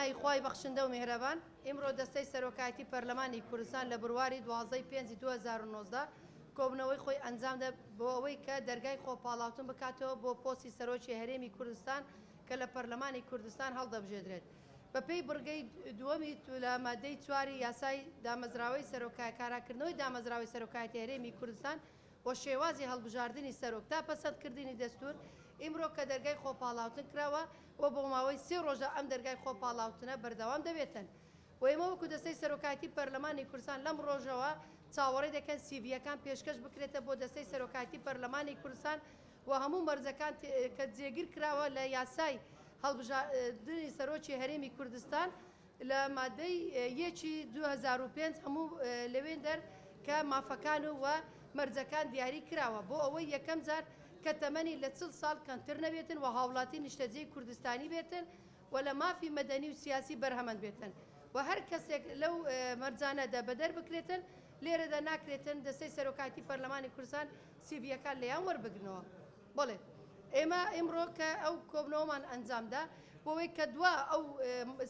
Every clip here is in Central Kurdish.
ئای خوای بەخشندە و میهرەبان ئیمڕۆ دەستەی سەرۆکایەتی پەرلەمانی کوردستان لە بڕواری 12/5/2019 کۆبنەوەی خۆی ئەنجامدا بۆ ئەوەی کە دەرگای خۆپاڵاوتن بکاتەوە بۆ پۆستی سەرۆکی هەرێمی کوردستان کە لە پەرلەمانی کوردستان هەڵدەبژێدرێت. بەپێی بڕگەی دووەمی لە مادەی 4 یاسای دامەزراوەی سەرۆکای کاراکردنەوەی دامەزراوەی سەرۆکایەتی هەرێمی کوردستان بۆ شێوازی هەڵبژاردننی سەرۆک تا پەسەندکردنی دەستور ئیمڕۆ کە دەرگای خۆپاڵاوتن کراوە و بۆ ماوەی 3 ڕۆژە ئەم دەرگای خۆپاڵاوتنە بەردەوام دەبێتن. و ئێمە وەکو دەستەی سەرۆکایەتی پەرلەمانی کوردستان لەم ڕۆژەوە چاوەڕێ دەکەن سیڤیەکان پێشکەش بکرێتە بۆ دەستەی سەرۆکایەتی پەرلەمانی کوردستان و هەموو مەرجەکان کە جێگیر کراوە لە یاسای هەڵبژاردننی سەرۆکی هەرێمی کوردستان لە مادەی 1/2005 هەموو لەوێن دەر کە مافەکان و مەرجەکان دیاری کراوە بۆ ئەوەی یەکەم جار کە تەمەنی لە 40 ساڵ کەمتر نەبێتن و هاوڵاتی نیشتەجێی کوردستانی بێتن و لە مافی مەدەنی و سیاسی بەرهەمەند بێتن و هەر کەسێک لەو مەرجانەدا بەدەر بکرێتن لێرەدا ناکرێتن دەستەی سەرۆکایەتی پەرلەمانی کوردستان سیڤیەکان لەیان وەربگرنەوە. بڵێ ئێمە ئیمڕۆ کە ئەو کۆبنەوەمان ئەنجامدا بۆەوەی کە دوا ئەو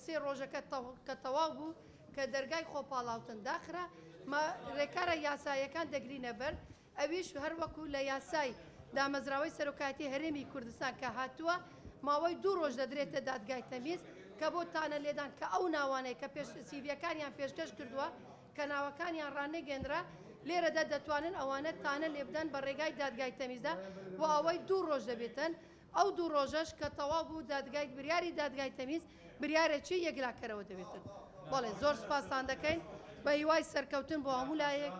3 ڕۆژەکە کە تەواو بوو کە دەرگای خۆپاڵاوتن داخرا ڕێکارە یاسایەکان دەگرینە بەر ئەویش هەر وەکو لە یاسای دامەزراوەی سەرۆکایەتی هەرێمی کوردستان کە هاتووە ماوەی 2 ڕۆژ دەدرێتە دادگای تەمیز کە بۆ تانە لێدان کە ئەو ناوانەیە کە سیڤیەکانیان پێشکەش کردووە کە ناوەکانیان ڕانەگەێنرا لێرەدا دەتوانن ئەوانە تانە لێ بدەن بە ڕێگای دادگای تەمیزدا و ئەوەی 2 ڕۆژ دەبێتن. ئەو 2 ڕۆژەش کە تەواو بوو دادگای بریاری دادگای تەمیز بریارێکی یەکلاکەرەوە دەبێتن. بەڵێ زۆر سوپاسان دەکەین بە هیوای سەرکەوتن بۆ هەموو لایەک.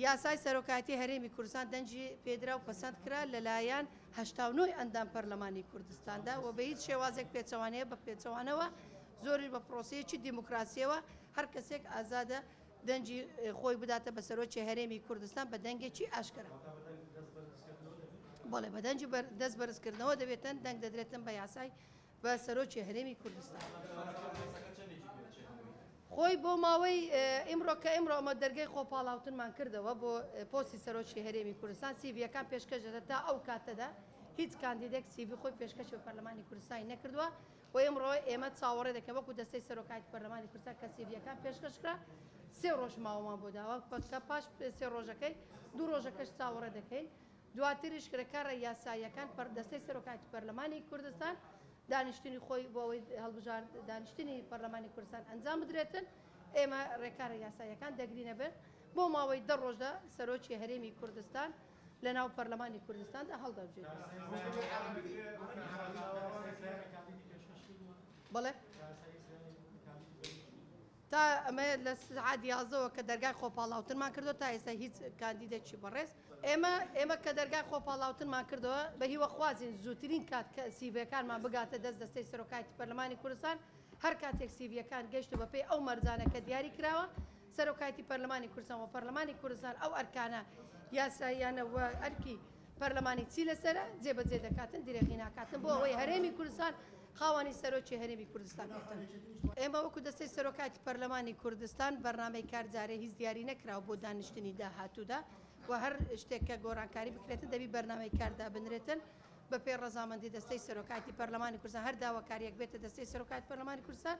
یاسای سەرۆکایەتی هەرێمی کوردستان دەنجی پێدرا و پەسەند کرا لەلایەن 89 ئەندام پەرلەمانی کوردستاندا و بە هیچ شێوازێک پێچەوانەیە بە پێچەوانەوە زۆری بە پرۆسەیەکی دیموکراسیەوە هەر کەسێک ئازادە دەنجی خۆی بداتە بە سەرۆکی هەرێمی کوردستان بە دەنگێکی ئاشکرا. بەڵێ بە دەنجی دەست بەرزکردنەوە دەبێتن دەنگ دەدرێتن بە یاسای بە سەرۆکی هەرێمی کوردستان. خۆی بۆ ماوەی ئیمڕۆ کە ئیمڕۆ ئەمە دەرگای خۆپاڵاوتنمان کردەوە بۆ پۆستی سەرۆکی هەرێمی کوردستان سیڤیەکان پێشکەش دەدە تا ئەو کاتەدا هیچ کاندیدێک سیڤی خۆی پێشکەشی بە پەرلەمانی کوردستانی نەکردووە و ئیمڕۆ ئێمە چاوەڕێ دەکەین وەکو دەستەی سەرۆکایەتی پەرلەمانی کوردستان کە سیڤیەکان پێشکەشکرا 3 ڕۆژ ماوەمان بۆ داوە کە پاش 3 ڕۆژەکەی 2 ڕۆژەکەش چاوەڕێ دەکەین. دواتریش کرێکارە یاساییەکان دەستەی سەرۆکایەتی پەرلەمانی کوردستان دانیشتنی خۆی بۆ ئەوەی هەڵبژار دانیشتنی پەرلەمانی کوردستان ئەنجام بدرێتن. ئێمە ڕێکارە یاساییەکان دەگرینە بێت بۆ ماوەی 10 ڕۆژدا سەرۆکی هەرێمی کوردستان لە ناو پەرلەمانی کوردستاندا هەڵدەبژێت. بڵێ تا ئەمە لە سعات 11ەوە کە دەرگای خۆپاڵاوتنمان کردەوە تا ئێستا هیچ کاندیدێکی بەڕێز ئێمە کە دەرگای خۆپاڵاوتنمان کردەوە بە هیوەخوازین زووترین کات کە سیڤیەکانمان بگاتە دەستەی سەرۆکایەتی پەرلەمانی کوردستان هەر کاتێک سیڤیەکان گەیشتە بەپێی ئەو مەرجانە کە دیاری کراوە سەرۆکایەتی پەرلەمانی کوردستان و پەرلەمانی کوردستان ئەو ئەرکانە یاساییانە و ئەرکی پەرلەمانی چی لەسەرە جێبەجێ دەکاتن دیرێخی ناکاتن بۆ ئەوەی هەرێمی کوردستان خاوەنی سەرۆکی هەرێمی کوردستان بێتن. ئێمە وەکو دەستەی سەرۆکایەتی پەرلەمانی کوردستان بەرنامەی کارجارێ هیچ دیاری نەکراوە بۆ دانیشتنی داهاتوودا و هەر شتێک کە گۆڕانکاری بکرێتن دەبی بەرنامەی کاردا بنرێتن بە پێی ڕەزامەندی دەستەی سەرۆکایەتی پەرلەمانی کوردستان هەر داواکاریەک بێتە دەستەی سەرۆکایەتی پەرلەمانی کوردستان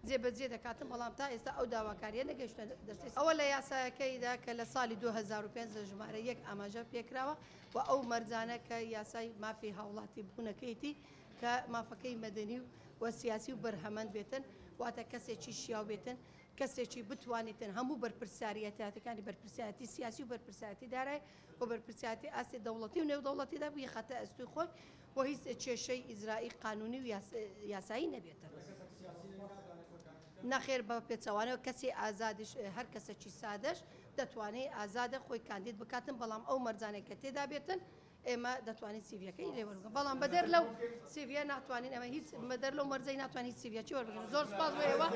جێبەجێ دەکاتن بەڵام تا ئێستا ئەو داواکاریە نەگەیشتە دەستەی ئەوە لە یاسایەکەیدا کە لە ساڵی 2005 ژمارە 1 ئاماژە پێکراوە و ئەو مەرجانە کە یاسای مافی هاوڵاتی بوونەکەیەتی کە مافەکەی مەدەنی و سیاسی و بەرهەمەند بێتن واتە کەسێکی شیاو بێتن کەسێکی بتوانێتن هەموو بەرپرسیارەتەکانی بەرپرسیاتی سیاسی و بەرپرسیاتی دارای و بەرپرسیاتی ئاستی دەوڵەتی و نێودەوڵەتیدا بووی خەتە ئەستوی خۆی و هیچ کێشەی ئیزرایی قانونی و یاسایی نەبێتن. نەخێر بە پێچەوانەوە کەسی ئازادش هەر کەسێکی سادەش دەتوانێت ئازادە خۆی کاندید بکاتن بەڵام ئەو مەرجانێک کە تێدا بێتن ئێمە دەتوانین سیڤیەکەی لێوەرگن بەڵام بەدەر لەو سیڤە ناتوانین ئەمە هیچ بەدەر لەو مەرجەی ناتوانین سیڤیەکی وەربگرن. زۆر سپاس بۆ ئێوە.